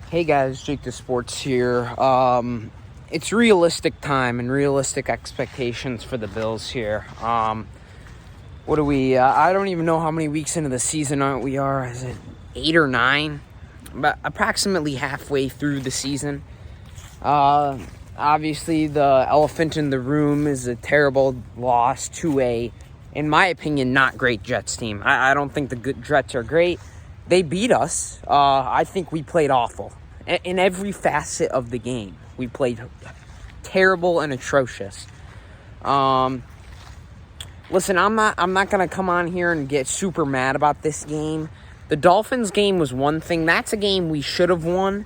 Hey guys, Jake the Sports here. It's realistic time and realistic expectations for the Bills here. What are we? I don't even know how many weeks into the season we are. Is it 8 or 9? But approximately halfway through the season. Obviously, the elephant in the room is a terrible loss to a, in my opinion, not great Jets team. I don't think the good Jets are great. They beat us. I think we played awful. In every facet of the game, we played terrible and atrocious. Listen, I'm not gonna come on here and get super mad about this game. The Dolphins game was one thing. That's a game we should have won.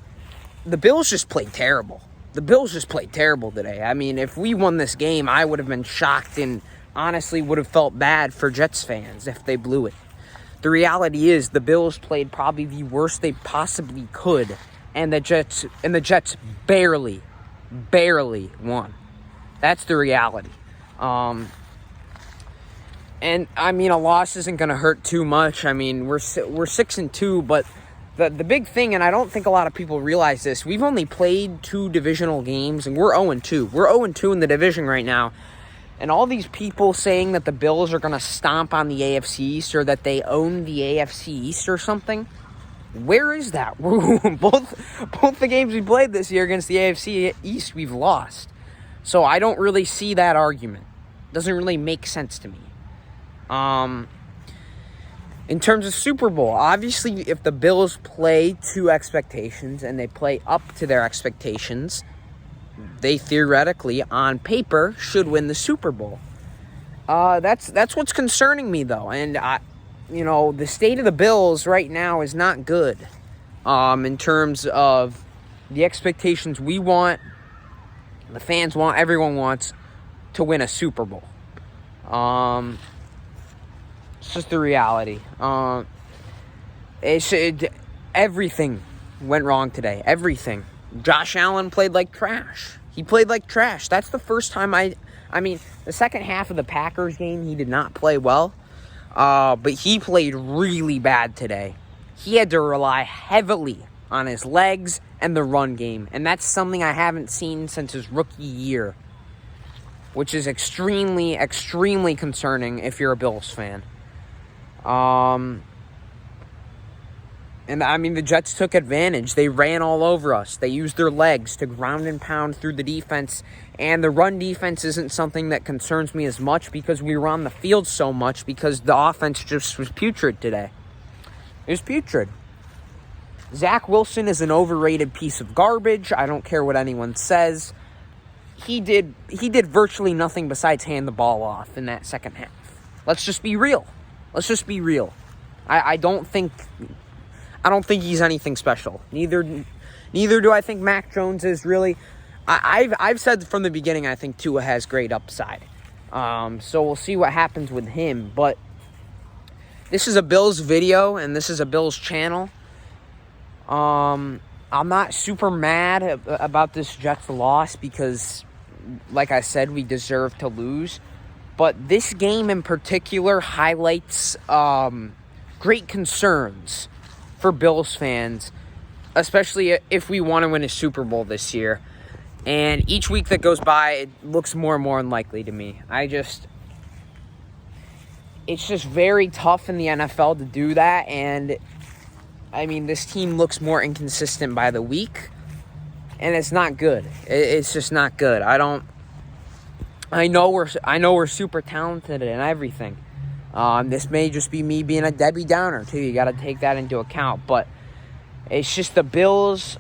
The Bills just played terrible. The Bills just played terrible today. I mean, if we won this game, I would have been shocked and honestly would have felt bad for Jets fans if they blew it. The reality is the Bills played probably the worst they possibly could, and the Jets barely won. That's the reality. And I mean, a loss isn't going to hurt too much. I mean, we're 6-2, but the big thing, and I don't think a lot of people realize this, we've only played 2 divisional games, and we're 0-2. We're 0-2 in the division right now. And all these people saying that the Bills are going to stomp on the AFC East or that they own the AFC East or something, where is that? both the games we played this year against the AFC East, we've lost. So I don't really see that argument. Doesn't really make sense to me. In terms of Super Bowl, obviously if the Bills play to expectations and they play up to their expectations, they theoretically, on paper, should win the Super Bowl. That's what's concerning me, though. And, the state of the Bills right now is not good in terms of the expectations we want, the fans want, everyone wants to win a Super Bowl. It's just the reality. Everything went wrong today. Everything. Josh Allen played like trash. He played like trash. That's the first time I mean, the second half of the Packers game, he did not play well. But he played really bad today. He had to rely heavily on his legs and the run game. And that's something I haven't seen since his rookie year, which is extremely, extremely concerning if you're a Bills fan. And, I mean, the Jets took advantage. They ran all over us. They used their legs to ground and pound through the defense. And the run defense isn't something that concerns me as much because we were on the field so much because the offense just was putrid today. It was putrid. Zach Wilson is an overrated piece of garbage. I don't care what anyone says. He did virtually nothing besides hand the ball off in that second half. Let's just be real. I don't think he's anything special. Neither do I think Mac Jones is really. I've said from the beginning I think Tua has great upside. So we'll see what happens with him. But this is a Bills video and this is a Bills channel. I'm not super mad about this Jets loss because, like I said, we deserve to lose. But this game in particular highlights great concerns for Bills fans, especially if we want to win a Super Bowl this year. And each week that goes by, it looks more and more unlikely to me. It's just very tough in the NFL to do that. And, I mean, this team looks more inconsistent by the week. And it's not good. It's just not good. I know we're super talented and everything. This may just be me being a Debbie Downer, too. You got to take that into account. But it's just the Bills.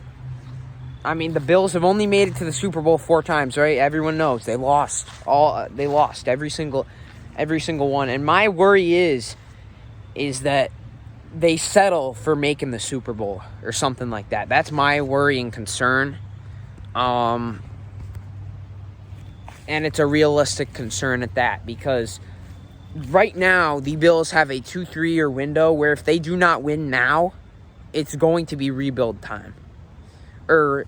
I mean, the Bills have only made it to the Super Bowl 4 times, right? Everyone knows they lost. They lost every single one. And my worry is that they settle for making the Super Bowl or something like that. That's my worry and concern. And it's a realistic concern at that because right now, the Bills have a 2-3 year window where if they do not win now, it's going to be rebuild time. Or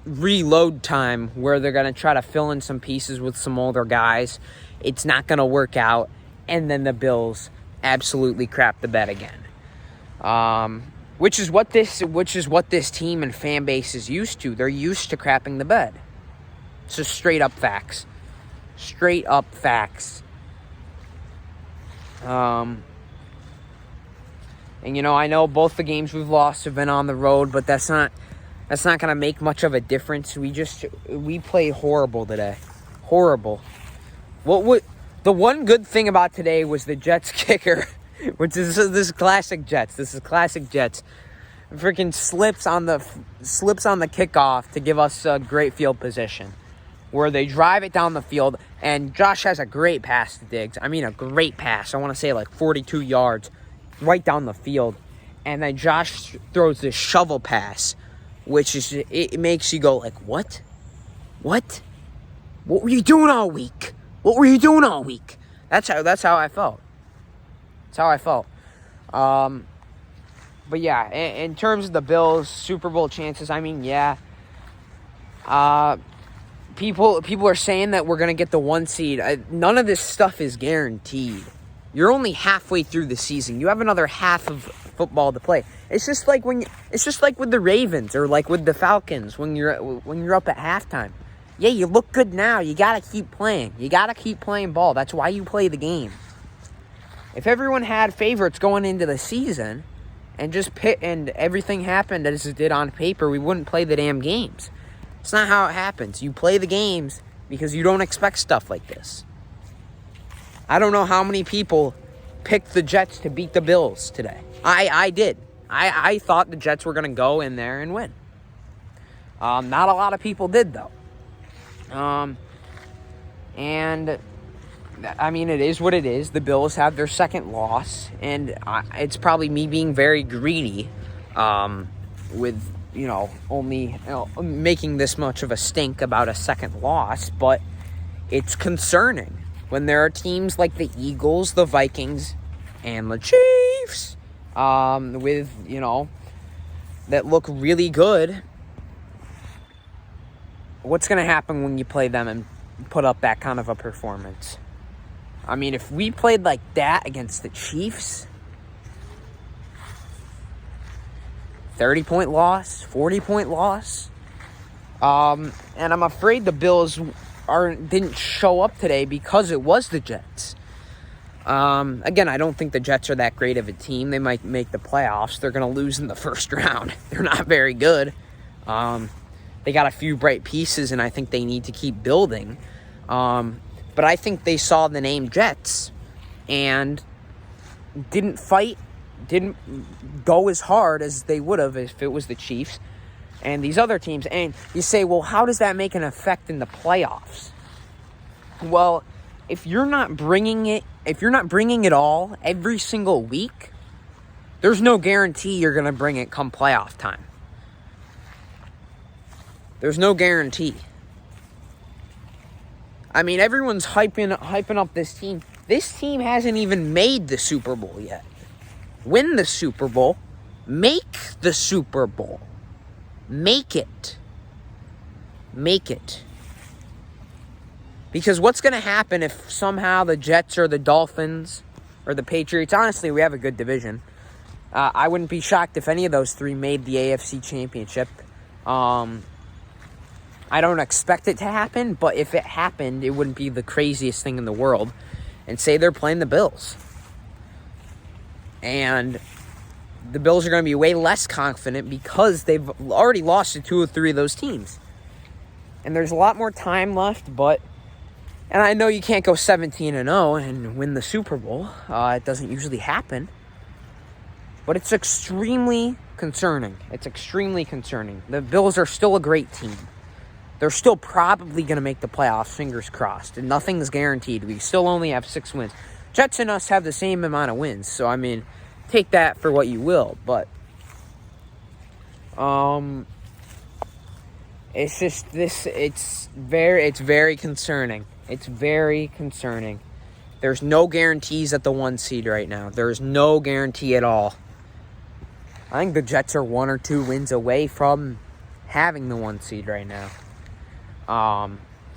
reload time where they're going to try to fill in some pieces with some older guys. It's not going to work out. And then the Bills absolutely crap the bed again. which is what this team and fan base is used to. They're used to crapping the bed. It's just straight up facts. Straight up facts. And I know both the games we've lost have been on the road, but that's not going to make much of a difference. We played horrible today. Horrible. The one good thing about today was the Jets kicker, which is this is classic Jets. This is classic Jets. Freaking slips on the kickoff to give us a great field position, where they drive it down the field, and Josh has a great pass to Diggs. I mean, a great pass. I want to say like 42 yards, right down the field. And then Josh throws this shovel pass, which is, it makes you go like, what? What? What were you doing all week? What were you doing all week? That's how I felt. That's how I felt. But yeah, in terms of the Bills' Super Bowl chances, I mean, yeah. People are saying that we're going to get the 1 seed. None of this stuff is guaranteed. You're only halfway through the season. You have another half of football to play. It's just like with the Ravens or like with the Falcons when you're up at halftime. Yeah, you look good now. You got to keep playing. You got to keep playing ball. That's why you play the game. If everyone had favorites going into the season and everything happened as it did on paper, we wouldn't play the damn games. It's not how it happens. You play the games because you don't expect stuff like this. I don't know how many people picked the Jets to beat the Bills today. I did. I thought the Jets were going to go in there and win. Not a lot of people did, though. And, I mean, it is what it is. The Bills have their second loss, and it's probably me being very greedy with, only making this much of a stink about a second loss, but it's concerning when there are teams like the Eagles, the Vikings, and the Chiefs with, that look really good. What's going to happen when you play them and put up that kind of a performance? I mean, if we played like that against the Chiefs, 30-point loss, 40-point loss, and I'm afraid the Bills didn't show up today because it was the Jets. Again, I don't think the Jets are that great of a team. They might make the playoffs. They're going to lose in the first round. They're not very good. They got a few bright pieces, and I think they need to keep building. But I think they saw the name Jets and didn't fight, didn't go as hard as they would have if it was the Chiefs and these other teams. And you say, well, how does that make an effect in the playoffs? Well, if you're not bringing it all every single week, there's no guarantee you're going to bring it come playoff time. There's no guarantee. I mean, everyone's hyping up this team. This team hasn't even made the Super Bowl yet. Win the Super Bowl. Make the Super Bowl. Make it. Make it. Because what's going to happen if somehow the Jets or the Dolphins or the Patriots, honestly, we have a good division. I wouldn't be shocked if any of those three made the AFC Championship. I don't expect it to happen, but if it happened, it wouldn't be the craziest thing in the world. And say they're playing the Bills. And the Bills are going to be way less confident because they've already lost to 2 or 3 of those teams. And there's a lot more time left, and I know you can't go 17-0 and win the Super Bowl. It doesn't usually happen. But it's extremely concerning. It's extremely concerning. The Bills are still a great team. They're still probably going to make the playoffs, fingers crossed. And nothing's guaranteed. We still only have 6 wins. Jets and us have the same amount of wins. So, I mean, take that for what you will. But, it's just this, it's very concerning. It's very concerning. There's no guarantees at the 1 seed right now. There's no guarantee at all. I think the Jets are 1 or 2 wins away from having the 1 seed right now.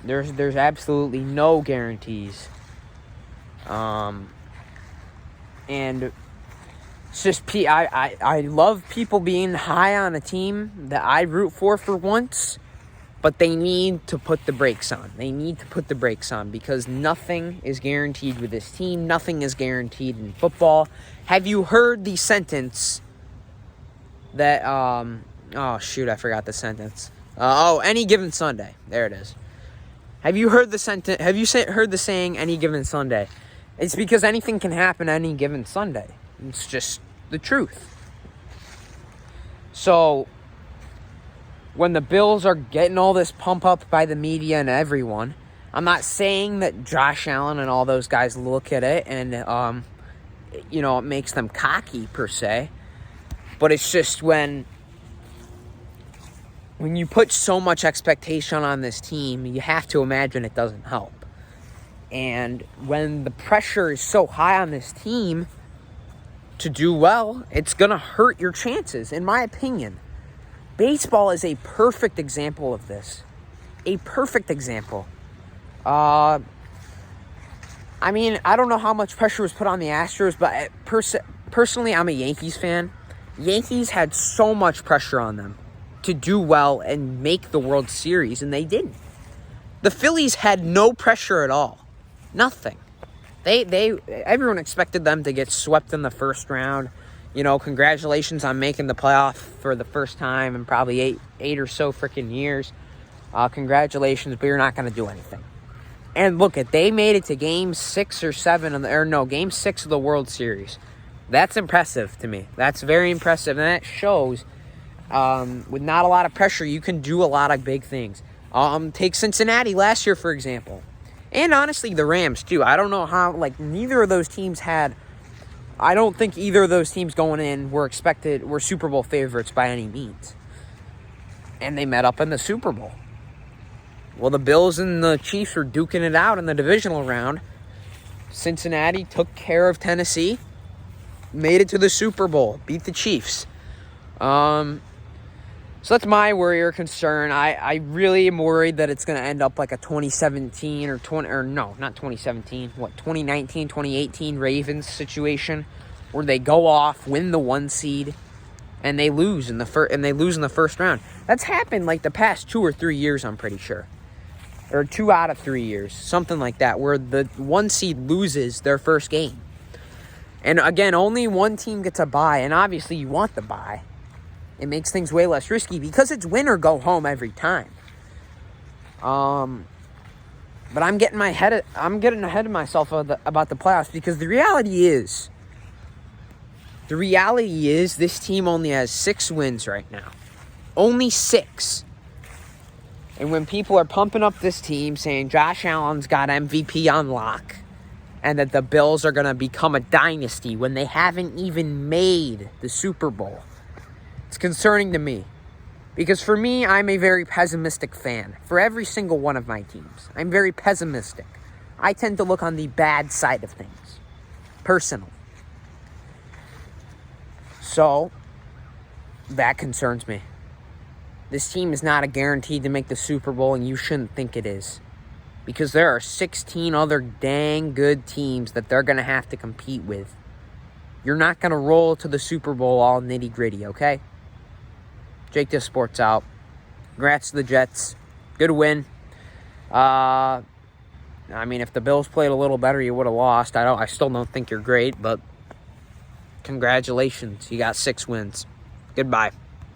There's absolutely no guarantees. And It's just I love people being high on a team that I root for once, but they need to put the brakes on. They need to put the brakes on because nothing is guaranteed with this team. Nothing is guaranteed in football. Have you heard the sentence that, oh, shoot, I forgot the sentence. Any given Sunday. There it is. Have you heard the sentence? Have you heard the saying, any given Sunday? It's because anything can happen any given Sunday. It's just the truth. So, when the Bills are getting all this pump up by the media and everyone, I'm not saying that Josh Allen and all those guys look at it and, it makes them cocky per se. But it's just when you put so much expectation on this team, you have to imagine it doesn't help. And when the pressure is so high on this team to do well, it's going to hurt your chances, in my opinion. Baseball is a perfect example of this. A perfect example. I don't know how much pressure was put on the Astros, but personally, I'm a Yankees fan. Yankees had so much pressure on them to do well and make the World Series, and they didn't. The Phillies had no pressure at all. Nothing. Everyone expected them to get swept in the first round. Congratulations on making the playoff for the first time in probably eight or so freaking years. Congratulations, but you're not going to do anything. And look, they made it to Game 6 or 7, Game 6 of the World Series. That's impressive to me. That's very impressive, and that shows with not a lot of pressure, you can do a lot of big things. Take Cincinnati last year, for example. And honestly, the Rams, too. I don't know how, neither of those teams I don't think either of those teams going in were Super Bowl favorites by any means. And they met up in the Super Bowl. Well, the Bills and the Chiefs were duking it out in the divisional round. Cincinnati took care of Tennessee, made it to the Super Bowl, beat the Chiefs. So that's my worry or concern. I really am worried that it's going to end up like a 2017 not 2017, 2019, 2018 Ravens situation where they go off, win the 1 seed, and they lose in the first round. That's happened the past 2 or 3 years, I'm pretty sure. Or 2 out of 3 years, something like that, where the 1 seed loses their first game. And again, only one team gets a bye, and obviously you want the bye. It makes things way less risky because it's win or go home every time. But I'm getting ahead of myself about the playoffs because the reality is this team only has 6 wins right now. Only 6. And when people are pumping up this team saying Josh Allen's got MVP on lock and that the Bills are going to become a dynasty when they haven't even made the Super Bowl, it's concerning to me. Because for me, I'm a very pessimistic fan. For every single one of my teams, I'm very pessimistic. I tend to look on the bad side of things. Personally. So, that concerns me. This team is not guaranteed to make the Super Bowl, and you shouldn't think it is. Because there are 16 other dang good teams that they're going to have to compete with. You're not going to roll to the Super Bowl all nitty-gritty, okay? Jake This Sports out. Congrats to the Jets. Good win. If the Bills played a little better, you would have lost. I still don't think you're great, but congratulations. You got 6 wins. Goodbye.